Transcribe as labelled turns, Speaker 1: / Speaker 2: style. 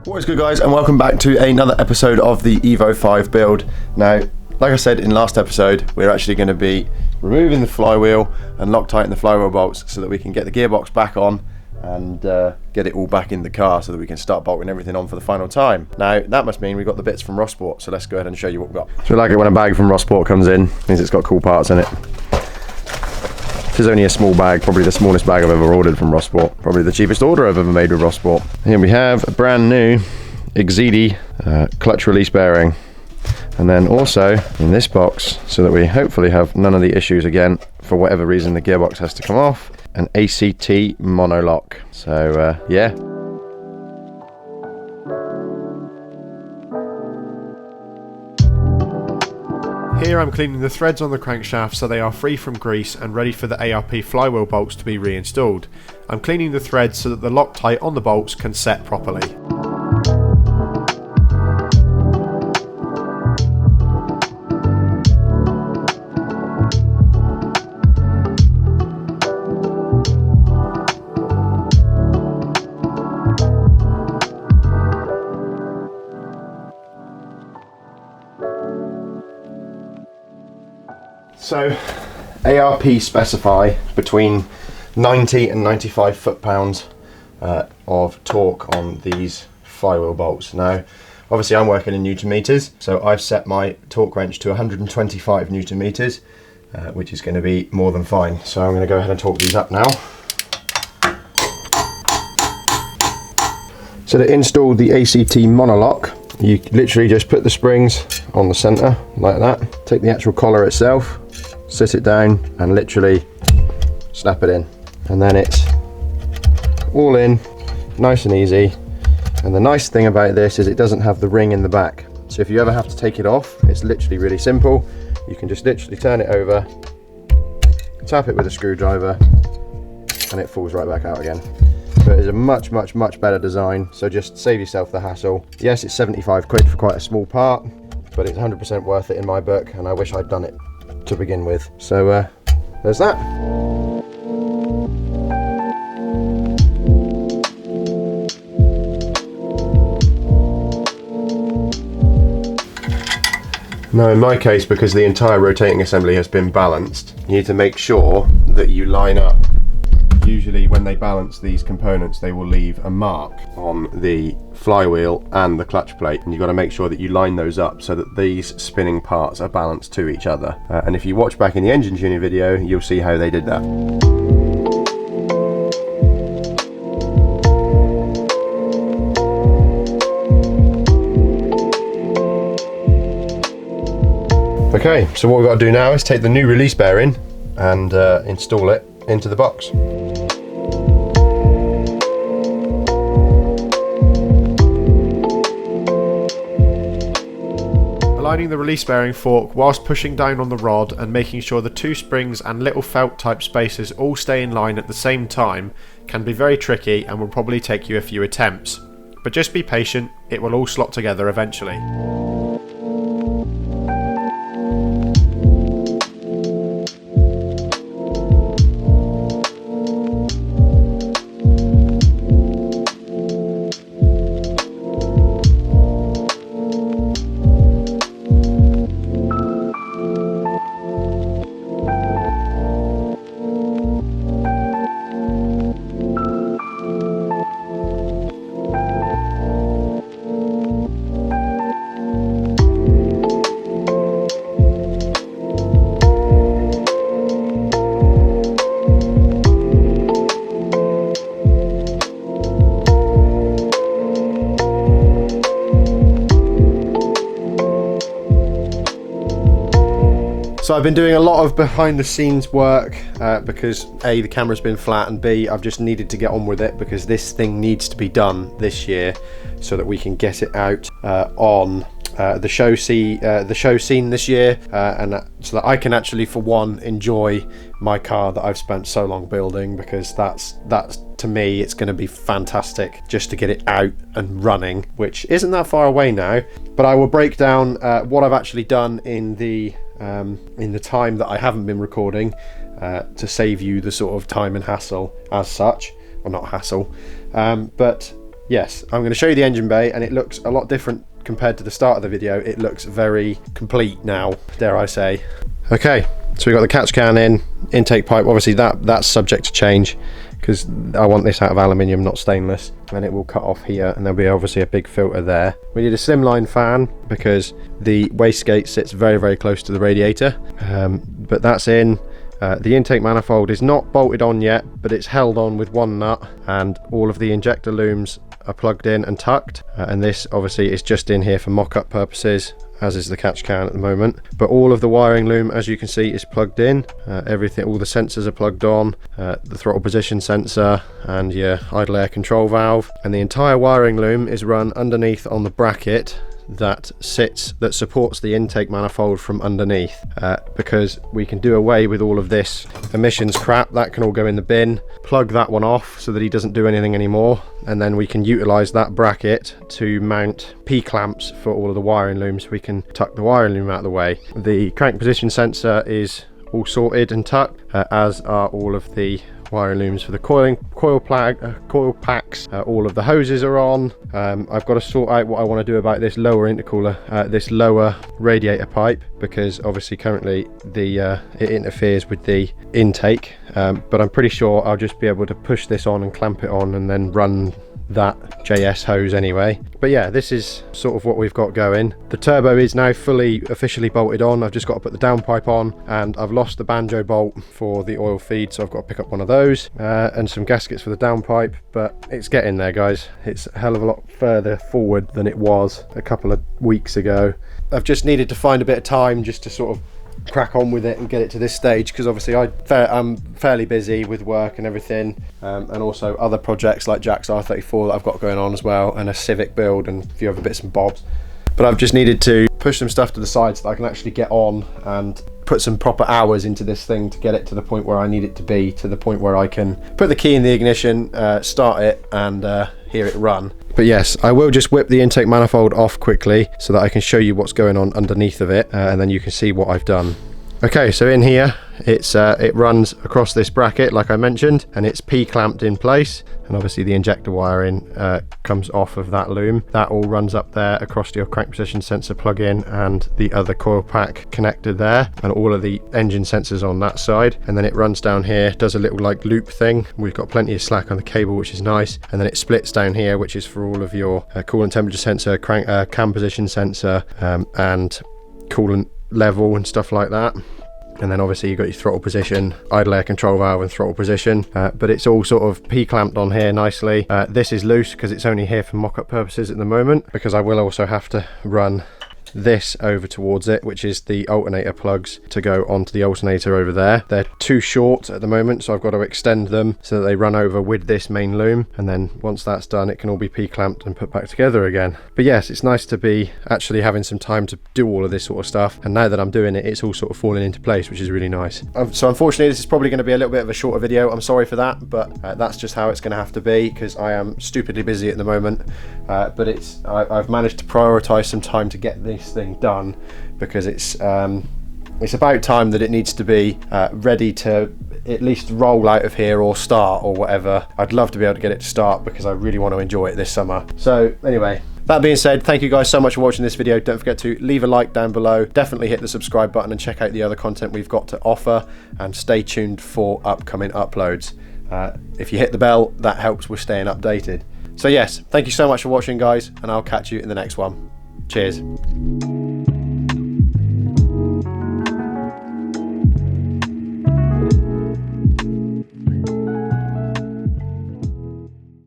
Speaker 1: What is good, guys, and welcome back to another episode of the Evo 5 build. Now, like I said in last episode, we're actually going to be removing the flywheel and Loctiting the flywheel bolts so that we can get the gearbox back on and get it all back in the car so that we can start bolting everything on for the final time. Now, that must mean we've got the bits from Rossport, so let's go ahead and show you what we've got. So we like it when a bag from Rossport comes in, means it's got cool parts in it. This is only a small bag, probably the smallest bag I've ever ordered from Rossport. Probably the cheapest order I've ever made with Rossport. Here we have a brand new Exidi clutch release bearing. And then also in this box, so that we hopefully have none of the issues again, for whatever reason the gearbox has to come off, an ACT monolock. So yeah.
Speaker 2: Here I'm cleaning the threads on the crankshaft so they are free from grease and ready for the ARP flywheel bolts to be reinstalled. I'm cleaning the threads so that the Loctite on the bolts can set properly.
Speaker 1: So, ARP specify between 90 and 95 foot-pounds of torque on these flywheel bolts. Now, obviously I'm working in Newton meters, so I've set my torque wrench to 125 Newton meters, which is going to be more than fine. So I'm going to go ahead and torque these up now. So to install the ACT monolock, you literally just put the springs on the center like that, take the actual collar itself, sit it down and literally snap it in, and then it's all in nice and easy. And the nice thing about this is it doesn't have the ring in the back, so if you ever have to take it off, it's literally really simple. You can just literally turn it over, tap it with a screwdriver, and it falls right back out again. So it is a much better design, so just save yourself the hassle. Yes, it's 75 quid for quite a small part, but it's 100% worth it in my book, and I wish I'd done it to begin with. So there's that. Now in my case, because the entire rotating assembly has been balanced, you need to make sure that you line up. Usually when they balance these components, they will leave a mark on the flywheel and the clutch plate, and you've got to make sure that you line those up so that these spinning parts are balanced to each other. And if you watch back in the engine tuning video, you'll see how they did that. Okay, so what we've got to do now is take the new release bearing and install it into the box.
Speaker 2: Aligning the release bearing fork whilst pushing down on the rod and making sure the two springs and little felt type spacers all stay in line at the same time can be very tricky and will probably take you a few attempts. But just be patient, it will all slot together eventually.
Speaker 1: So I've been doing a lot of behind the scenes work because A, the camera's been flat, and B, I've just needed to get on with it because this thing needs to be done this year so that we can get it out on the show scene this year, and so that I can actually, for one, enjoy my car that I've spent so long building, because that's to me it's going to be fantastic just to get it out and running, which isn't that far away now. But I will break down what I've actually done in the time that I haven't been recording to save you the sort of time and hassle as such, or not hassle, but
Speaker 2: yes, I'm going to show you the engine bay, and it looks a lot different compared to the start of the video. It looks very complete now, dare I say. Okay, so we've got the catch can in, intake pipe, obviously that's subject to change because I want this out of aluminium, not stainless, and it will cut off here, and there'll be obviously a big filter there. We need a slimline fan because the wastegate sits very, very close to the radiator, but that's in. The intake manifold is not bolted on yet, but it's held on with one nut, and all of the injector looms are plugged in and tucked, and this obviously is just in here for mock-up purposes, as is the catch can at the moment. But all of the wiring loom, as you can see, is plugged in. Everything, all the sensors are plugged on, the throttle position sensor and your idle air control valve, and the entire wiring loom is run underneath on the bracket that supports the intake manifold from underneath, because we can do away with all of this emissions crap. That can all go in the bin. Plug that one off so that he doesn't do anything anymore, and then we can utilize that bracket to mount P-clamps for all of the wiring looms. We can tuck the wiring loom out of the way. The crank position sensor is all sorted and tucked, as are all of the wiring looms for the coil packs. All of the hoses are on. I've got to sort out what I want to do about this lower intercooler, this lower radiator pipe, because obviously currently it interferes with the intake, but I'm pretty sure I'll just be able to push this on and clamp it on and then run that JS hose anyway. But yeah, this is sort of what we've got going. The turbo is now officially bolted on. I've just got to put the downpipe on, and I've lost the banjo bolt for the oil feed, so I've got to pick up one of those, and some gaskets for the downpipe. But it's getting there, guys. It's a hell of a lot further forward than it was a couple of weeks ago. I've just needed to find a bit of time just to sort of crack on with it and get it to this stage, because obviously I'm fairly busy with work and everything, and also other projects like Jack's R34 that I've got going on as well, and a Civic build and a few other bits and bobs. But I've just needed to push some stuff to the side so that I can actually get on and put some proper hours into this thing to get it to the point where I need it to be, to the point where I can put the key in the ignition, start it, and hear it run. But yes, I will just whip the intake manifold off quickly so that I can show you what's going on underneath of it, and then you can see what I've done. Okay, so in here it runs across this bracket like I mentioned, and it's P-clamped in place, and obviously the injector wiring comes off of that loom. That all runs up there across your crank position sensor plug-in and the other coil pack connected there, and all of the engine sensors on that side. And then it runs down here, does a little like loop thing. We've got plenty of slack on the cable, which is nice, and then it splits down here, which is for all of your coolant temperature sensor, cam position sensor, and coolant level and stuff like that. And then obviously you've got your throttle position, idle air control valve and throttle position, but it's all sort of P-clamped on here nicely. This is loose because it's only here for mock-up purposes at the moment, because I will also have to run this over towards it, which is the alternator plugs to go onto the alternator over there. They're too short at the moment, so I've got to extend them so that they run over with this main loom, and then once that's done it can all be P-clamped and put back together again. But yes, it's nice to be actually having some time to do all of this sort of stuff, and now that I'm doing it, it's all sort of falling into place, which is really nice. So unfortunately this is probably going to be a little bit of a shorter video. I'm sorry for that, but that's just how it's going to have to be, because I am stupidly busy at the moment, but I've managed to prioritize some time to get this thing done, because it's about time that it needs to be ready to at least roll out of here or start or whatever. I'd love to be able to get it to start, because I really want to enjoy it this summer. So anyway, that being said, thank you guys so much for watching this video. Don't forget to leave a like down below, definitely hit the subscribe button and check out the other content we've got to offer, and stay tuned for upcoming uploads. If you hit the bell, that helps with staying updated. So yes, thank you so much for watching guys, and I'll catch you in the next one. Cheers.